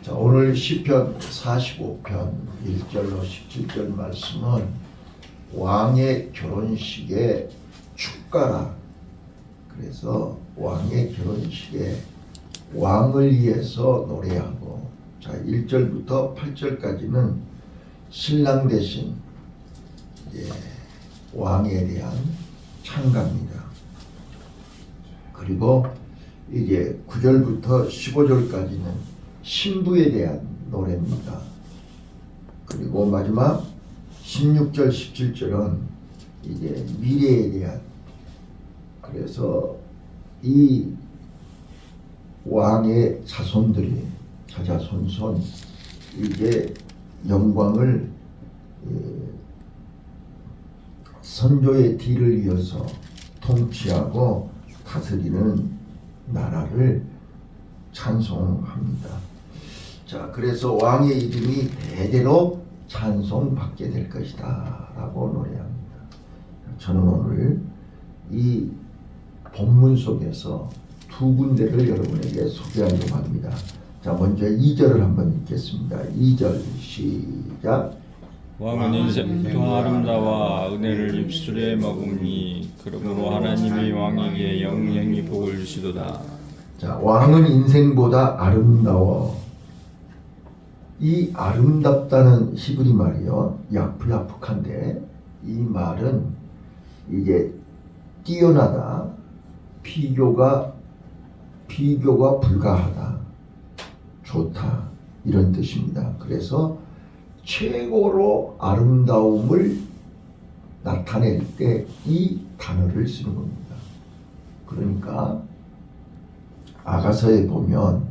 자, 오늘 시편 45편 1절로 17절 말씀은 왕의 결혼식의 축가라. 그래서 왕의 결혼식에 왕을 위해서 노래하고, 자 1절부터 8절까지는 신랑 대신 왕에 대한 찬가입니다. 그리고 이제 9절부터 15절까지는 신부에 대한 노래입니다. 그리고 마지막 16절 17절은 이제 미래에 대한, 그래서 이 왕의 자손들이 자자손손 이제 영광을 선조의 뒤를 이어서 통치하고 다스리는 나라를 찬송합니다. 자, 그래서 왕의 이름이 대대로 찬송받게 될 것이다 라고 노래합니다. 저는 오늘 이 본문 속에서 두 군데를 여러분에게 소개하려고 합니다. 자, 먼저 2절을 한번 읽겠습니다. 2절 시작. 왕은 인생보다 아름다워 은혜를 입술에 머금니 그러므로 하나님이 왕에게 영영이 복을 주시도다. 자, 왕은 인생보다 아름다워. 이 아름답다는 히브리 말이요, 야프야프한데 이 말은 이제 뛰어나다, 비교가 불가하다, 좋다 이런 뜻입니다. 그래서 최고로 아름다움을 나타낼 때 이 단어를 쓰는 겁니다. 그러니까 아가서에 보면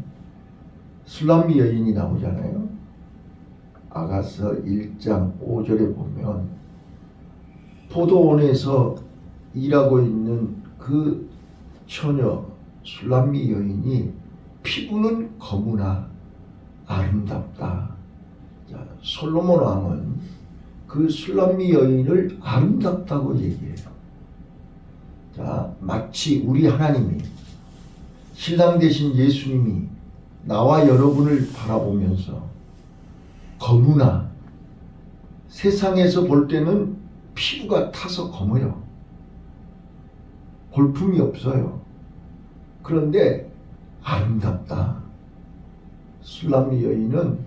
술람미 여인이 나오잖아요. 아가서 1장 5절에 보면 포도원에서 일하고 있는 그 처녀 술람미 여인이 피부는 검으나 아름답다. 자, 솔로몬 왕은 그 술람미 여인을 아름답다고 얘기해요. 자, 마치 우리 하나님이, 신랑 되신 예수님이 나와 여러분을 바라보면서 검으나, 세상에서 볼 때는 피부가 타서 검어요. 볼품이 없어요. 그런데 아름답다. 술람미 여인은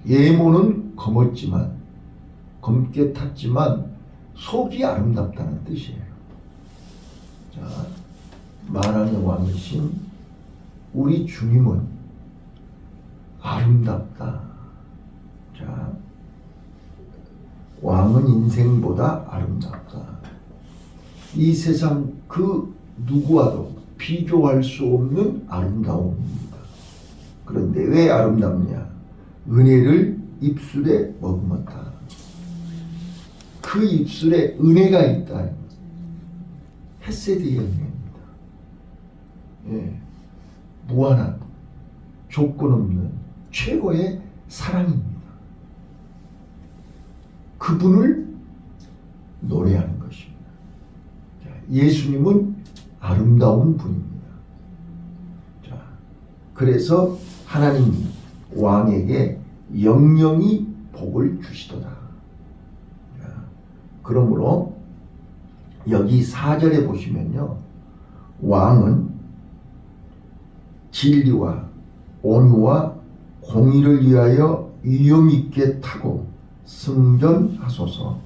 외모는 검었지만, 검게 탔지만 속이 아름답다는 뜻이에요. 자, 만왕의 왕이신 우리 주님은 아름답다. 자, 왕은 인생보다 아름답다. 이 세상 그 누구와도 비교할 수 없는 아름다움입니다. 그런데 왜 아름답냐? 은혜를 입술에 머금었다. 그 입술에 은혜가 있다. 헤세드의 은혜입니다. 예, 무한한, 조건 없는 최고의 사랑입니다. 그분을 노래하는 것입니다. 자, 예수님은 아름다운 분입니다. 자, 그래서 하나님이 왕에게 영영이 복을 주시도다. 자, 그러므로 여기 4절에 보시면요, 왕은 진리와 온유와 공의를 위하여 위엄있게 타고 승전하소서.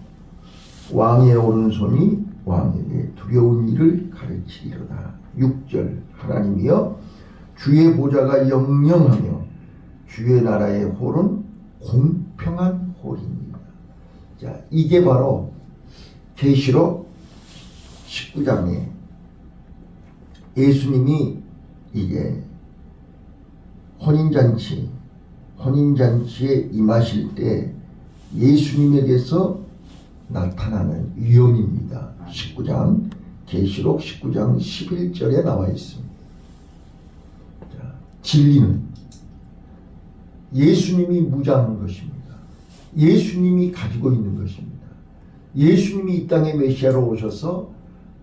왕의 오른손이 왕에게 두려운 일을 가르치리로다. 6절 하나님이여 주의 보좌가 영영하며 주의 나라의 홀은 공평한 홀입니다. 자, 이게 바로 계시록 19장에 예수님이 이제 혼인잔치에 임하실 때 예수님에게서 나타나는 위엄입니다. 19장, 계시록 19장 11절에 나와 있습니다. 자, 진리는 예수님이 무장한 것입니다. 예수님이 가지고 있는 것입니다. 예수님이 이 땅에 메시아로 오셔서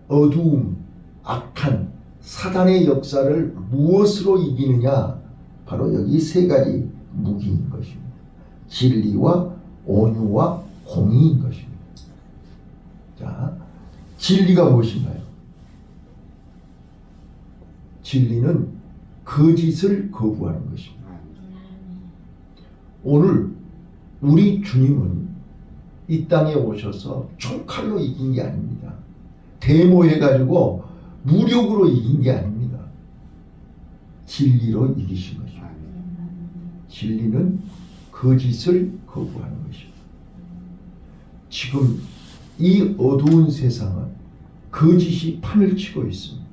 어두움, 악한 사단의 역사를 무엇으로 이기느냐? 바로 여기 세 가지 무기인 것입니다. 진리와 온유와 공의인 것입니다. 자, 진리가 무엇인가요? 진리는 거짓을 거부하는 것입니다. 오늘 우리 주님은 이 땅에 오셔서 총칼로 이긴 게 아닙니다. 데모해가지고 무력으로 이긴 게 아닙니다. 진리로 이기신 것입니다. 진리는 거짓을 거부하는 것입니다. 지금 이 어두운 세상은 거짓이 판을 치고 있습니다.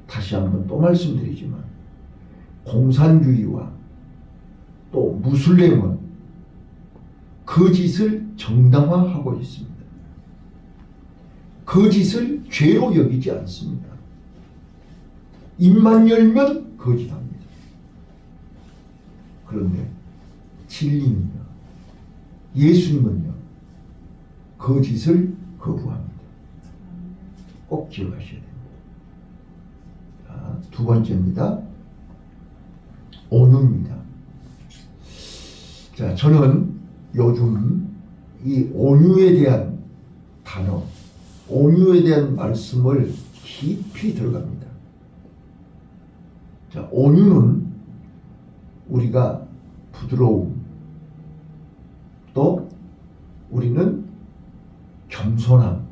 다시 한번 또 말씀드리지만 공산주의와 또 무슬림은 거짓을 정당화하고 있습니다. 거짓을 죄로 여기지 않습니다. 입만 열면 거짓합니다. 그런데 진리는요, 예수님은요, 거짓을 거부합니다. 꼭 기억하셔야 됩니다. 자, 두 번째입니다. 온유입니다. 자, 저는 요즘 이 온유에 대한 단어, 온유에 대한 말씀을 깊이 들어갑니다. 자, 온유는 우리가 부드러움, 또 우리는 겸손함,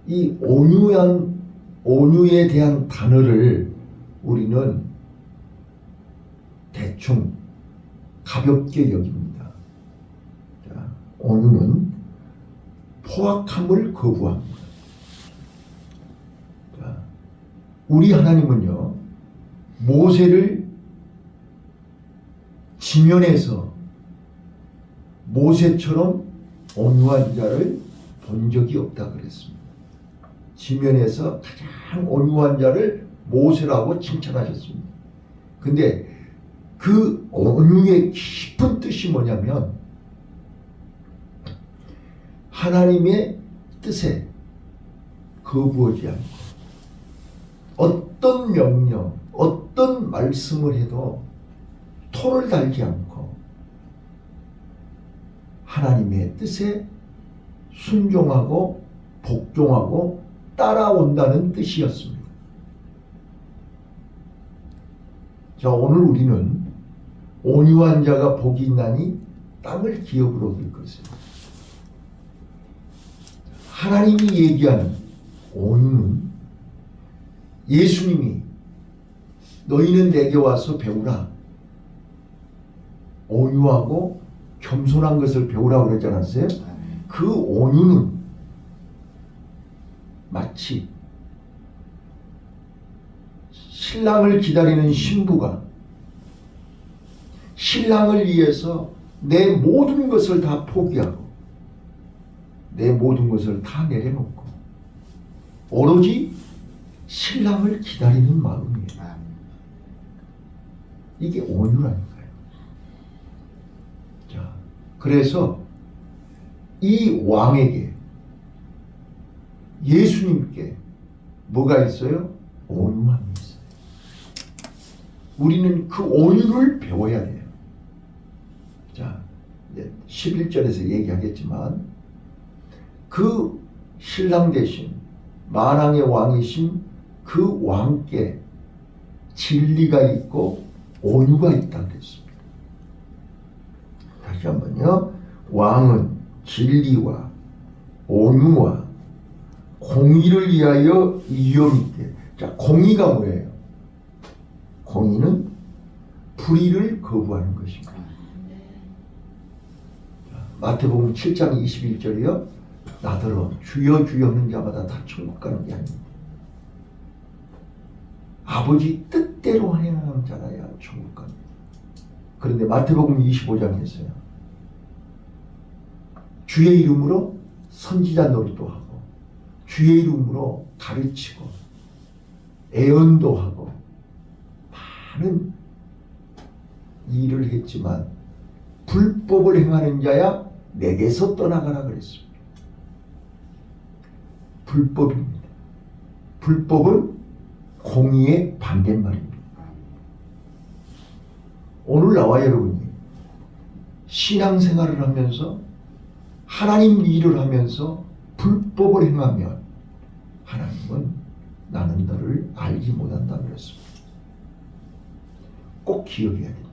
이 온유에 대한 단어를 우리는 대충 가볍게 여깁니다. 자, 온유는 포악함을 거부합니다. 자, 우리 하나님은요, 모세를 지면에서 모세처럼 온유한 자를 본 적이 없다 그랬습니다. 지면에서 가장 온유한 자를 모세라고 칭찬하셨습니다. 근데 그 온유의 깊은 뜻이 뭐냐면 하나님의 뜻에 거부하지 않고 어떤 명령, 어떤 말씀을 해도 토를 달지 않고 하나님의 뜻에 순종하고 복종하고 따라온다는 뜻이었습니다. 자, 오늘 우리는 온유한 자가 복이 있나니 땅을 기업으로 얻을 것입니다. 하나님이 얘기하는 온유는 예수님이 너희는 내게 와서 배우라, 온유하고 겸손한 것을 배우라고 그러지 않았어요? 그 온유는 마치 신랑을 기다리는 신부가 신랑을 위해서 내 모든 것을 다 포기하고 내 모든 것을 다 내려놓고 오로지 신랑을 기다리는 마음이에요. 이게 온유라니까요. 자, 그래서 이 왕에게, 예수님께 뭐가 있어요? 온유함이 있어요. 우리는 그 온유를 배워야 돼요. 자, 이제 11절에서 얘기하겠지만 그 신랑 대신 만왕의 왕이신 그 왕께 진리가 있고 온유가 있다 그랬습니다. 다시 한번요. 왕은 진리와 온유와 공의를 위하여 위엄 있게. 자, 공의가 뭐예요? 공의는 불의를 거부하는 것입니다. 마태복음 7장 21절이요. 나더러 주여 주여 하는 자마다 다 천국 가는 게 아닙니다. 아버지 뜻대로 행하는 자라야 천국 갑니다. 그런데 마태복음 25장에서요. 주의 이름으로 선지자 노릇도 하고 주의 이름으로 가르치고 애언도 하고 많은 일을 했지만 불법을 행하는 자야 내게서 떠나가라 그랬습니다. 불법입니다. 불법은 공의의 반대말입니다. 오늘 나와 여러분이 신앙생활을 하면서 하나님 일을 하면서 불법을 행하면 하나님은 나는 너를 알지 못한다 그랬습니다. 꼭 기억해야 됩니다.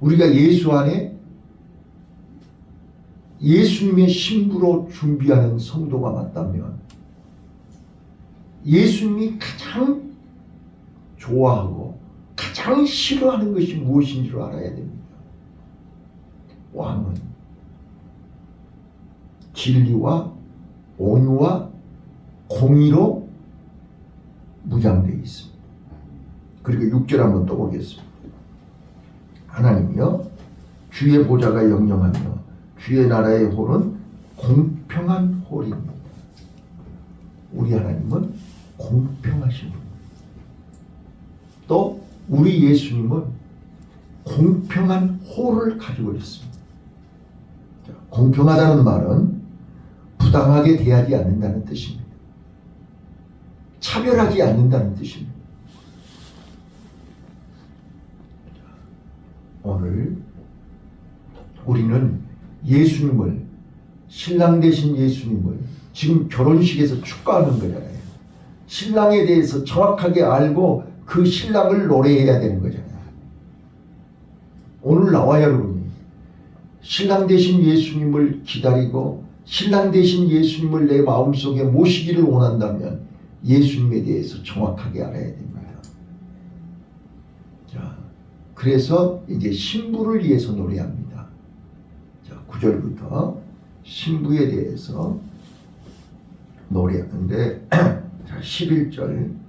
우리가 예수 안에 예수님의 신부로 준비하는 성도가 맞다면 예수님이 가장 좋아하고 가장 싫어하는 것이 무엇인지를 알아야 됩니다. 왕은 진리와 온유와 공의로 무장되어 있습니다. 그리고 6절 한번 또 보겠습니다. 하나님이여 주의 보좌가 영영하며 주의 나라의 홀은 공평한 홀입니다. 우리 하나님은 공평하신 분입니다. 또 우리 예수님은 공평한 홀을 가지고 있습니다. 공평하다는 말은 부당하게 대하지 않는다는 뜻입니다. 차별하지 않는다는 뜻입니다. 오늘 우리는 예수님을, 신랑 되신 예수님을 지금 결혼식에서 축가하는 거잖아요. 신랑에 대해서 정확하게 알고 그 신랑을 노래해야 되는 거잖아요. 오늘 나와 여러분이 신랑 되신 예수님을 기다리고 신랑 되신 예수님을 내 마음속에 모시기를 원한다면 예수님에 대해서 정확하게 알아야 됩니다. 자, 그래서 이제 신부를 위해서 노래합니다. 자, 9절부터 신부에 대해서 노래하는데 자, 11절.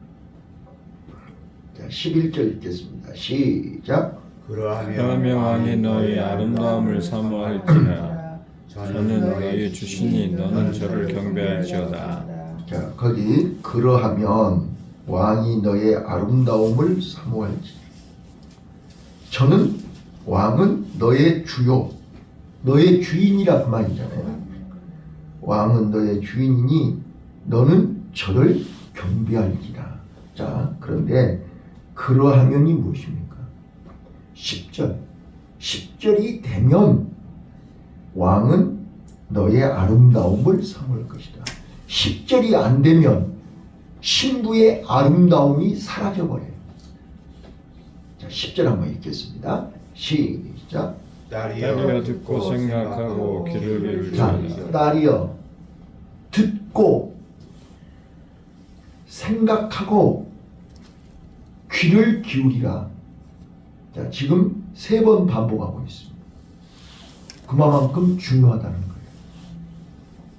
자, 11절 읽겠습니다. 시작. 그러하며 왕이 너의 아름다움을 사모할지라 저는 너의 주시니 너는 저를 경배할지어다. 자, 거기 그러하면 왕이 너의 아름다움을 사모할지. 저는 왕은 너의 주요, 너의 주인이라 그 말이잖아요. 왕은 너의 주인이니 너는 저를 경배할지라. 자, 그런데 그러하면이 무엇입니까? 10절. 10절이 되면 왕은 너의 아름다움을 삼을 것이다. 10절이 안 되면 신부의 아름다움이 사라져버려요. 자, 10절 한번 읽겠습니다. 시작. 딸이여 듣고 생각하고 귀를 기울지어다. 딸이여 듣고 생각하고 귀를 기울이라. 자, 지금 3번 반복하고 있습니다. 그만큼 중요하다는 거예요.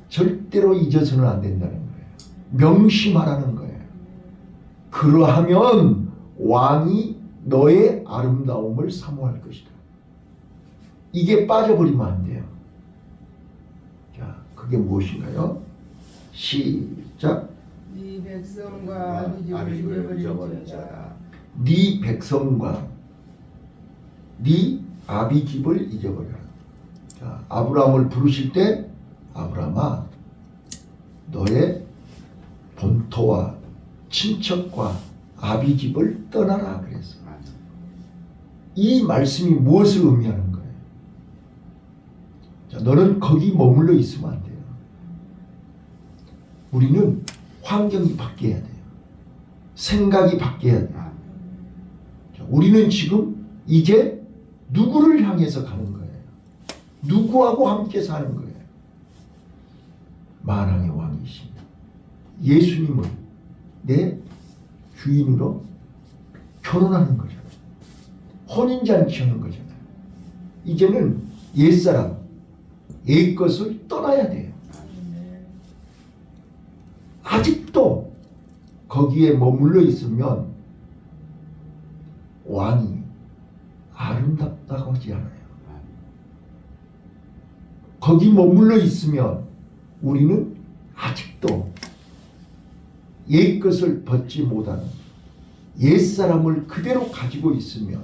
절대로 잊어서는 안 된다는 거예요. 명심하라는 거예요. 그러하면 왕이 너의 아름다움을 사모할 것이다. 이게 빠져버리면 안 돼요. 자, 그게 무엇인가요? 시작. 네 백성과 아비집을 잊어버렸다. 네 백성과 네 아비집을 잊어버려라. 자, 아브라함을 부르실 때 아브라함아 너의 본토와 친척과 아비집을 떠나라 그랬어. 이 말씀이 무엇을 의미하는 거예요? 자, 너는 거기 머물러 있으면 안 돼요. 우리는 환경이 바뀌어야 돼요. 생각이 바뀌어야 돼요. 자, 우리는 지금 이제 누구를 향해서 가는 거예요? 누구하고 함께 사는 거예요? 만왕의 왕이신 예수님을 내 주인으로 결혼하는 거잖아요. 혼인잔치 하는 거잖아요. 이제는 옛사람, 옛것을 떠나야 돼요. 아직도 거기에 머물러 있으면 왕이 아름답다고 하지 않아요. 거기 머물러 있으면 우리는 아직도 옛것을 벗지 못하는 옛사람을 그대로 가지고 있으면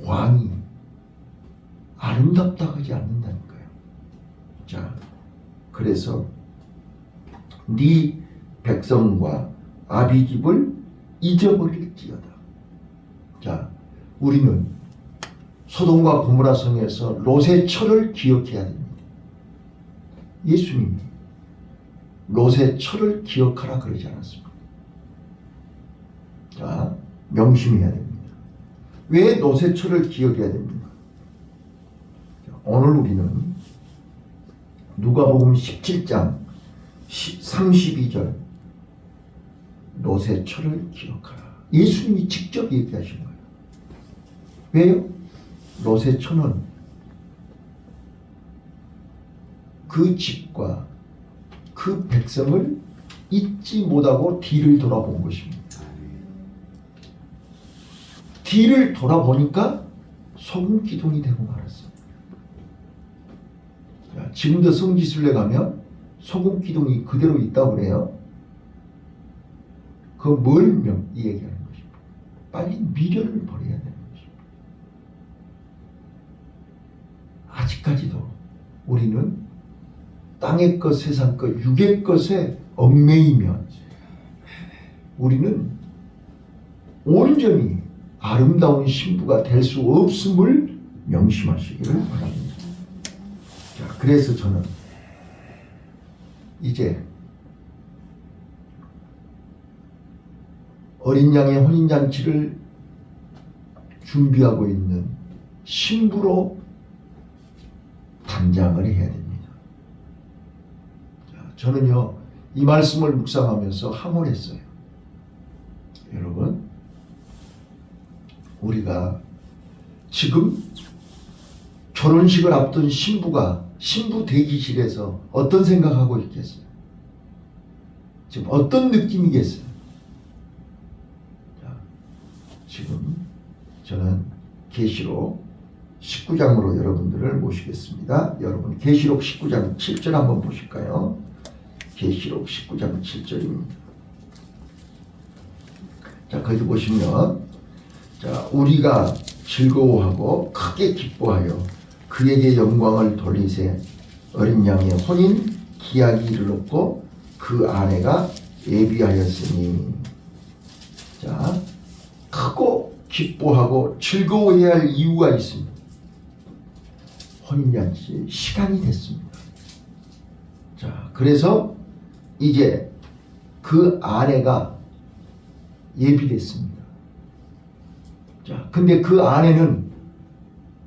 왕이 아름답다고 하지 않는다는 거예요. 자, 그래서 네 백성과 아비집을 잊어버릴지어다. 자, 우리는 소돔과 고모라 성에서 롯의 철을 기억해야 됩니다. 예수님이 롯의 철을 기억하라 그러지 않았습니까? 자, 명심해야 됩니다. 왜 롯의 철을 기억해야 됩니까? 오늘 우리는 누가복음 17장 32절 롯의 철을 기억하라. 예수님이 직접 얘기하신 거예요. 왜요? 롯의 철은 그 집과 그 백성을 잊지 못하고 뒤를 돌아본 것입니다. 뒤를 돌아보니까 소금 기둥이 되고 말았어요. 지금도 성지순례 가면 소금 기둥이 그대로 있다고 그래요. 그 뭘 얘기하는 것입니까? 빨리 미련을 버려야 되는 것입니다. 아직까지도 우리는 땅의 것, 세상 것, 육의 것에 얽매이면 우리는 온전히 아름다운 신부가 될 수 없음을 명심하시기를 바랍니다. 자, 그래서 저는 이제 어린 양의 혼인잔치를 준비하고 있는 신부로 단장을 해야 됩니다. 자, 저는요, 이 말씀을 묵상하면서 항원했어요. 여러분, 우리가 지금 결혼식을 앞둔 신부가 신부 대기실에서 어떤 생각하고 있겠어요? 지금 어떤 느낌이겠어요? 자, 지금 저는 계시록 19장으로 여러분들을 모시겠습니다. 여러분 계시록 19장 7절 한번 보실까요? 계시록 19장 7절입니다. 자, 거기 보시면, 자, 우리가 즐거워하고 크게 기뻐하여 그에게 영광을 돌리세. 어린 양의 혼인 기약이 이르렀고 그 아내가 예비하였으니. 자, 크고 기뻐하고 즐거워해야 할 이유가 있습니다. 혼인잔치 시간이 됐습니다. 자, 그래서 이제 그 아내가 예비됐습니다. 자, 근데 그 아내는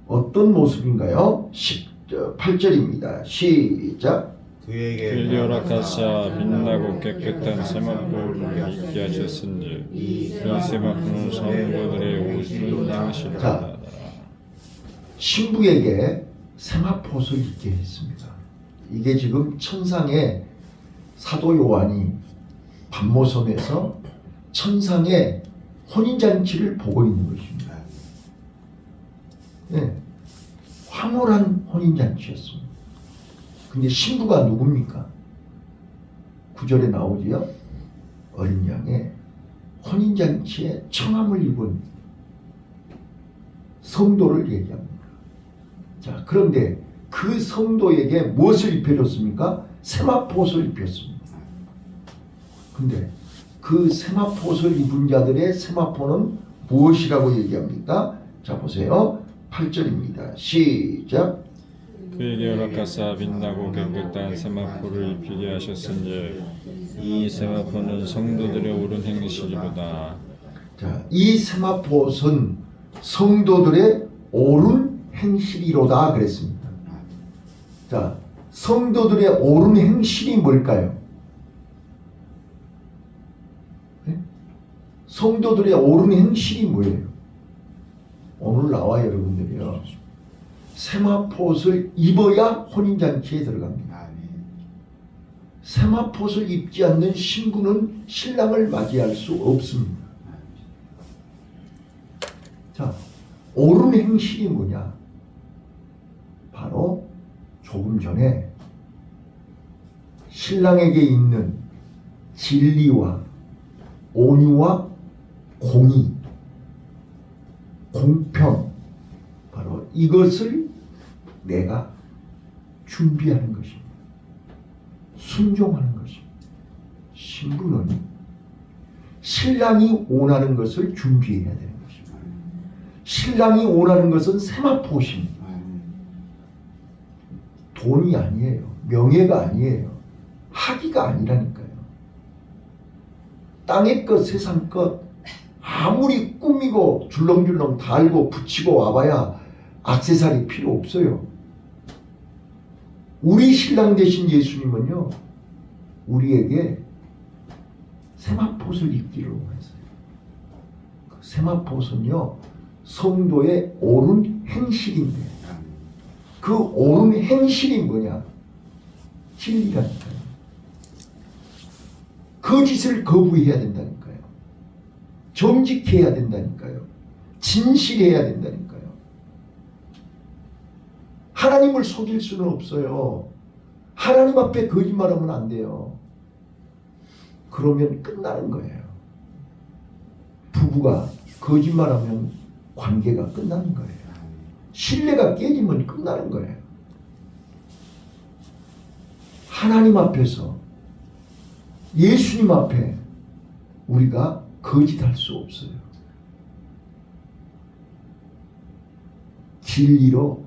어떤 모습인가요? 8절입니다. 시작. 그에게 허락하사 빛나고 깨끗한 세마포를 입게 하셨은지 이 세마포는 성도들의 옷은 양식이다. 자, 신부에게 세마포를 입게 했습니다. 이게 지금 천상의 사도 요한이 반모섬에서 천상의 혼인잔치를 보고 있는 것입니다. 네, 황홀한 혼인잔치였습니다. 근데 신부가 누굽니까? 9절에 나오지요. 어린 양의 혼인잔치에 청함을 입은 성도를 얘기합니다. 자, 그런데 그 성도에게 무엇을 입혀줬습니까? 세마포옷을 입혔습니다. 근데 그 세마포옷을 입은 자들의 세마포는 무엇이라고 얘기합니까? 자, 보세요. 8절입니다. 시작. 그에게 허락하사 빛나고 깨끗한 세마포를 입히게 하셨은지 이 세마포는 성도들의 옳은 행실이로다. 자, 이 세마포옷은 성도들의 옳은 행실이로다 그랬습니다. 자, 성도들의 옳은 행실이 뭘까요? 네? 성도들의 옳은 행실이 뭐예요? 오늘 나와 여러분들이요, 세마포옷을 입어야 혼인잔치에 들어갑니다. 세마포옷을 입지 않는 신부는 신랑을 맞이할 수 없습니다. 자, 옳은 행실이 뭐냐? 바로 조금 전에 신랑에게 있는 진리와 온유와 공의, 공평, 바로 이것을 내가 준비하는 것입니다. 순종하는 것입니다. 신부는 신랑이 원하는 것을 준비해야 되는 것입니다. 신랑이 원하는 것은 세마포십니다. 돈이 아니에요. 명예가 아니에요. 학위가 아니라니까요. 땅의 것, 세상 것 아무리 꾸미고 줄렁줄렁 달고 붙이고 와봐야 액세서리 필요 없어요. 우리 신랑 되신 예수님은요, 우리에게 세마포를 입기를 원했어요. 그 세마포는요, 성도의 옳은 행실인데, 그 옳은 행실이 뭐냐? 진리라니까요. 거짓을 거부해야 된다니까요. 정직해야 된다니까요. 진실해야 된다니까요. 하나님을 속일 수는 없어요. 하나님 앞에 거짓말하면 안 돼요. 그러면 끝나는 거예요. 부부가 거짓말하면 관계가 끝나는 거예요. 신뢰가 깨지면 끝나는 거예요. 하나님 앞에서, 예수님 앞에 우리가 거짓할 수 없어요. 진리로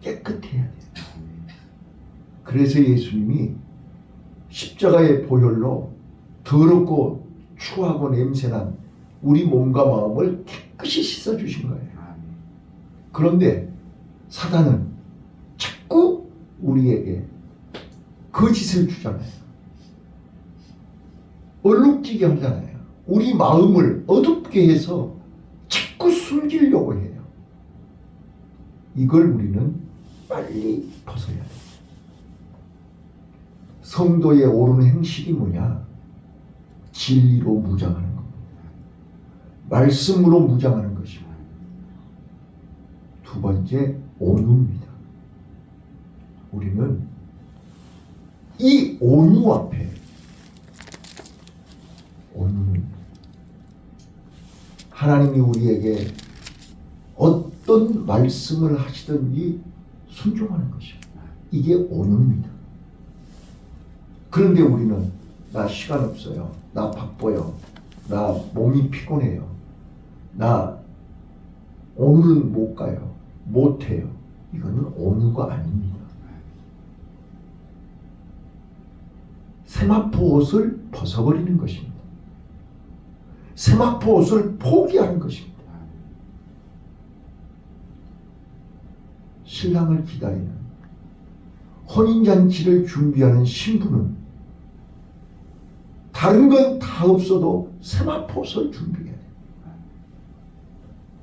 깨끗해야 돼요. 그래서 예수님이 십자가의 보혈로 더럽고 추하고 냄새난 우리 몸과 마음을 깨끗이 씻어주신 거예요. 그런데 사단은 자꾸 우리에게 거짓을 주잖아요. 얼룩지게 하잖아요. 우리 마음을 어둡게 해서 자꾸 숨기려고 해요. 이걸 우리는 빨리 벗어야 돼요. 성도의 옳은 행실이 뭐냐? 진리로 무장하는 겁니다. 말씀으로 무장하는 것입니다. 두 번째, 온유입니다. 우리는 이 온유 앞에, 온유는 하나님이 우리에게 어떤 말씀을 하시든지 순종하는 것입니다. 이게 온유입니다. 그런데 우리는 나 시간 없어요. 나 바빠요. 나 몸이 피곤해요. 나 오늘은 못 가요. 못 해요. 이거는 온유가 아닙니다. 세마포 옷을 벗어버리는 것입니다. 세마포 옷을 포기하는 것입니다. 신랑을 기다리는, 혼인잔치를 준비하는 신부는 다른 건 다 없어도 세마포 옷을 준비해야 돼요.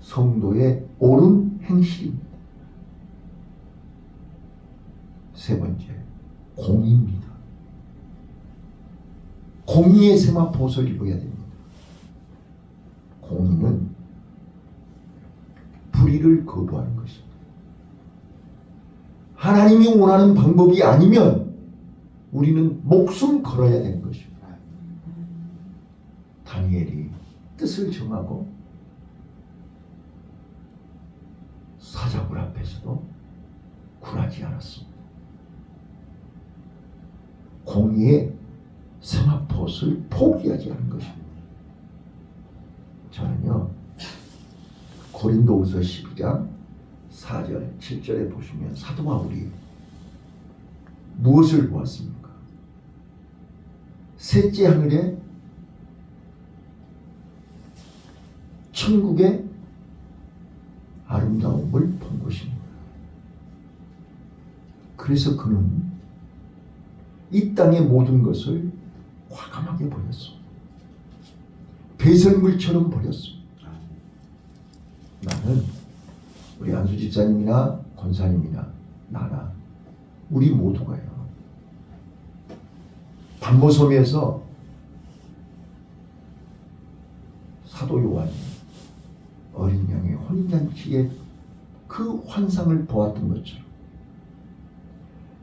성도의 옳은 행실입니다. 세 번째, 공의입니다. 공의의 세마포 옷을 입어야 됩니다. 공의는 불의를 거부하는 것입니다. 하나님이 원하는 방법이 아니면 우리는 목숨 걸어야 되는 것입니다. 다니엘이 뜻을 정하고 사자굴 앞에서도 굴하지 않았습니다. 공의의 세마포옷을 포기하지 않은 것입니다. 저는요, 고린도후서 12장 4절, 7절에 보시면 사도 바울이 무엇을 보았습니까? 셋째 하늘에 천국의 아름다움을 본 것입니다. 그래서 그는 이 땅의 모든 것을 과감하게 버렸습니다. 배설물처럼 버렸습니다. 나는 우리 안수 집사님이나 권사님이나 나나 우리 모두가요, 반모섬에서 사도 요한이 어린 양의 혼인잔치의 그 환상을 보았던 것처럼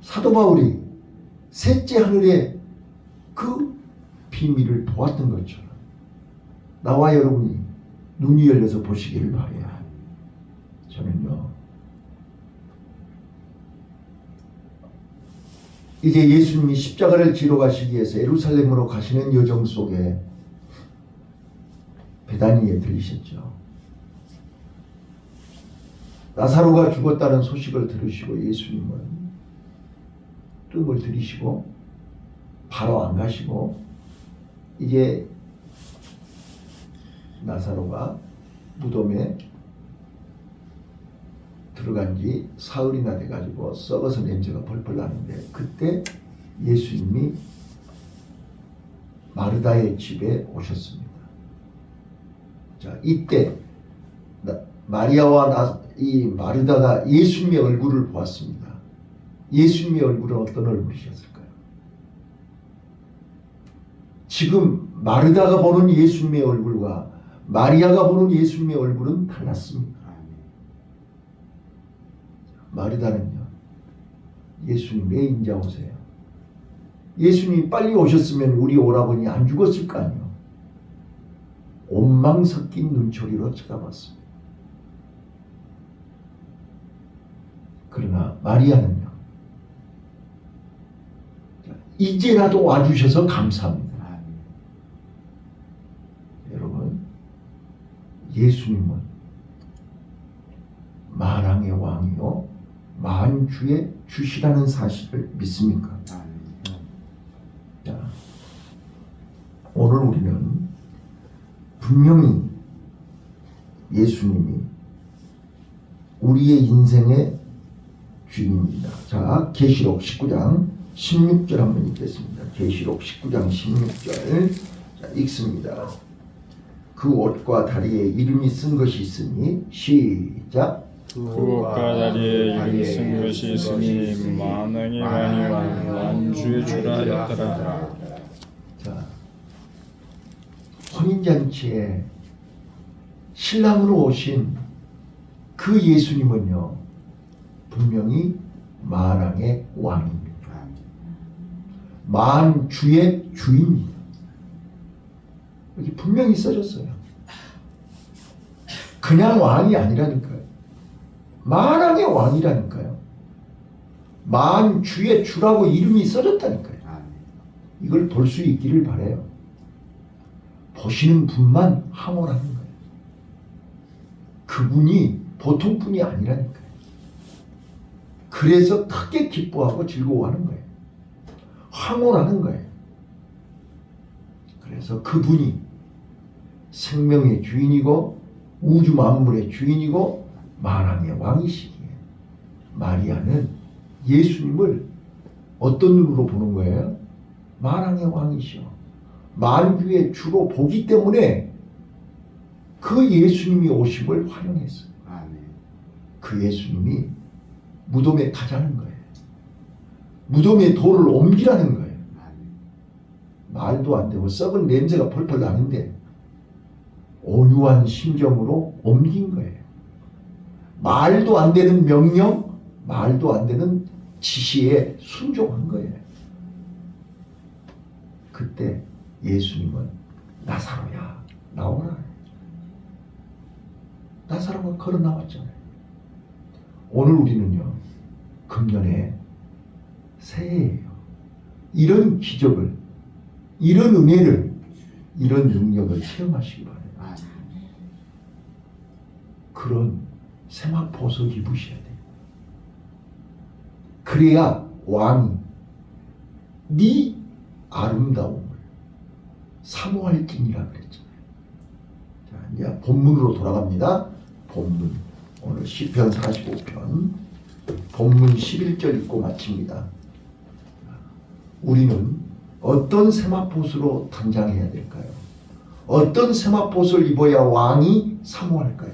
사도 바울이 셋째 하늘의 그 비밀을 보았던 것처럼 나와 여러분이 눈이 열려서 보시기를 바라요. 저는요, 이제 예수님이 십자가를 지러 가시기 위해서 예루살렘으로 가시는 여정 속에 베다니에 들리셨죠. 나사로가 죽었다는 소식을 들으시고 예수님은 뜸을 들이시고 바로 안 가시고 이제 나사로가 무덤에 들어간 지 사흘이나 돼가지고 썩어서 냄새가 펄펄 나는데 그때 예수님이 마르다의 집에 오셨습니다. 자, 이때 마리아와 이 마르다가 예수님의 얼굴을 보았습니다. 예수님의 얼굴은 어떤 얼굴이셨을까요? 지금 마르다가 보는 예수님의 얼굴과 마리아가 보는 예수님의 얼굴은 달랐습니다. 마르다는요, 예수님 왜 인자 오세요? 예수님이 빨리 오셨으면 우리 오라버니 안 죽었을 거 아니에요. 온망 섞인 눈초리로 쳐다봤습니다. 그러나 마리아는요, 이제라도 와주셔서 감사합니다. 여러분, 예수님은 만왕의 왕이요 만주의 주시라는 사실을 믿습니까? 자, 오늘 우리는 분명히 예수님이 우리의 인생의 주인입니다. 자, 계시록 19장 16절 한번 읽겠습니다. 계시록 19장 16절 자, 읽습니다. 그 옷과 다리에 이름이 쓴 것이 있으니 시작. 그 옷과 다리에 이름이 쓴 것이 있으니 만왕의 왕이와 만주의 주라 하였더라. 자, 혼인잔치에 신랑으로 오신 그 예수님은요, 분명히 만왕의 왕입니다. 만주의 주인입니다. 여기 분명히 써졌어요. 그냥 왕이 아니라니까요. 만왕의 왕이라니까요. 만주의 주라고 이름이 써졌다니까요. 이걸 볼 수 있기를 바라요. 보시는 분만 항원하는 거예요. 그분이 보통 분이 아니라니까요. 그래서 크게 기뻐하고 즐거워하는 거예요. 항원하는 거예요. 그래서 그분이 생명의 주인이고 우주 만물의 주인이고 만왕의 왕이시기에 마리아는 예수님을 어떤 눈으로 보는 거예요? 만왕의 왕이시오. 만주의 주로 보기 때문에 그 예수님이 오심을 환영했어요. 그 예수님이 무덤에 가자는 거예요. 무덤에 돌을 옮기라는 거예요. 말도 안 되고 썩은 냄새가 펄펄 나는데 온유한 심정으로 옮긴 거예요. 말도 안 되는 명령, 말도 안 되는 지시에 순종한 거예요. 그때 예수님은 나사로야 나오라. 나사로가 걸어 나왔잖아요. 오늘 우리는요, 금년에 새해예요. 이런 기적을, 이런 은혜를, 이런 능력을 체험하시기 바랍니다. 그런 세마포석 입으셔야 돼요. 그래야 왕이 네 아름다움을 사모할지니라 그랬잖아요. 자, 이제 본문으로 돌아갑니다. 본문 오늘 시편 45편 본문 11절 읽고 마칩니다. 우리는 어떤 세마포스로 단장해야 될까요? 어떤 세마포스를 입어야 왕이 사모할까요?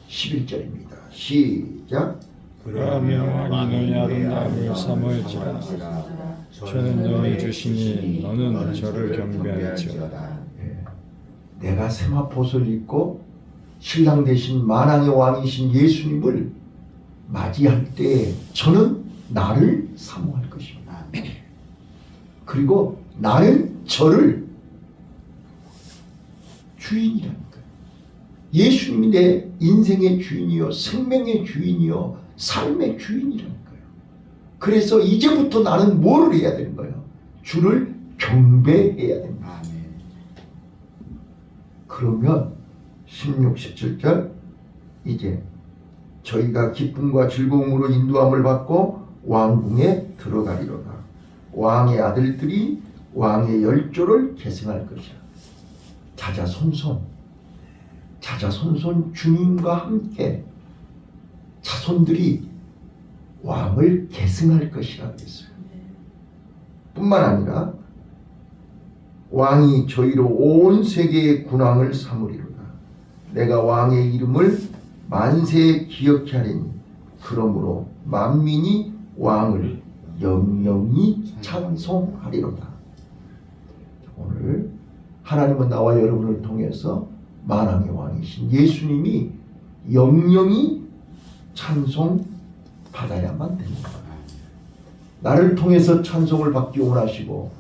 11절입니다. 시작. 그러면 왕이 너희 아름다움을 사모할지라. 저는 너희 주시니 너는 저를 경배할지어다. 내가 세마포스를 입고 신랑 대신 만왕의 왕이신 예수님을 맞이할 때 저는 나를 사모할 것입니다. 그리고 나는 저를 주인이라니까요. 예수님이 내 인생의 주인이요 생명의 주인이요 삶의 주인이라니까요. 그래서 이제부터 나는 뭐를 해야 되는 거예요? 주를 경배해야 됩니다. 그러면 16, 17절 이제 저희가 기쁨과 즐거움으로 인도함을 받고 왕궁에 들어가리로다. 왕의 아들들이 왕의 열조를 계승할 것이라. 자자손손 주님과 함께 자손들이 왕을 계승할 것이라 그랬어요. 뿐만 아니라 왕이 저희로 온 세계의 군왕을 삼으리로다. 내가 왕의 이름을 만세에 기억케 하리니 그러므로 만민이 왕을 영영히 찬송하리로다. 오늘 하나님은 나와 여러분을 통해서 만왕의 왕이신 예수님이 영영히 찬송받아야만 됩니다. 나를 통해서 찬송을 받기 원하시고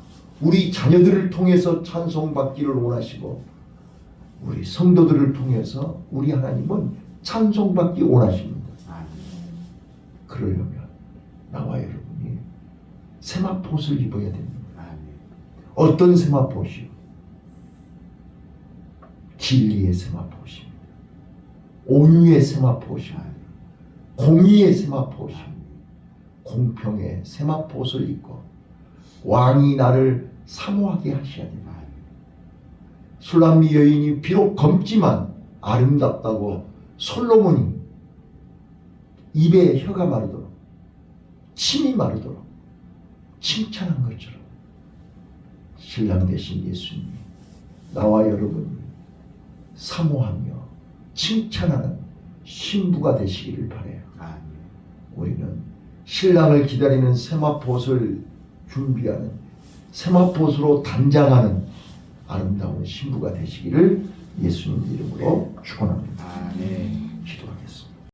우리 자녀들을 통해서 찬송받기를 원하시고 우리 성도들을 통해서 우리 하나님은 찬송받기 원하십니다. 그러려면 나와 여러분이 세마포옷을 입어야 됩니다. 어떤 세마포옷이요? 진리의 세마포옷입니다. 온유의 세마포옷입니다. 공의의 세마포옷입니다. 공평의 세마포옷을 입고 왕이 나를 사모하게 하셔야 됩니다. 술람미 여인이 비록 검지만 아름답다고 솔로몬이 입에 혀가 마르도록 침이 마르도록 칭찬한 것처럼 신랑 되신 예수님이 나와 여러분을 사모하며 칭찬하는 신부가 되시기를 바라요. 우리는 신랑을 기다리는 세마포옷을 준비하는 세마포옷으로 단장하는 아름다운 신부가 되시기를 예수님 이름으로 축원합니다. 아멘.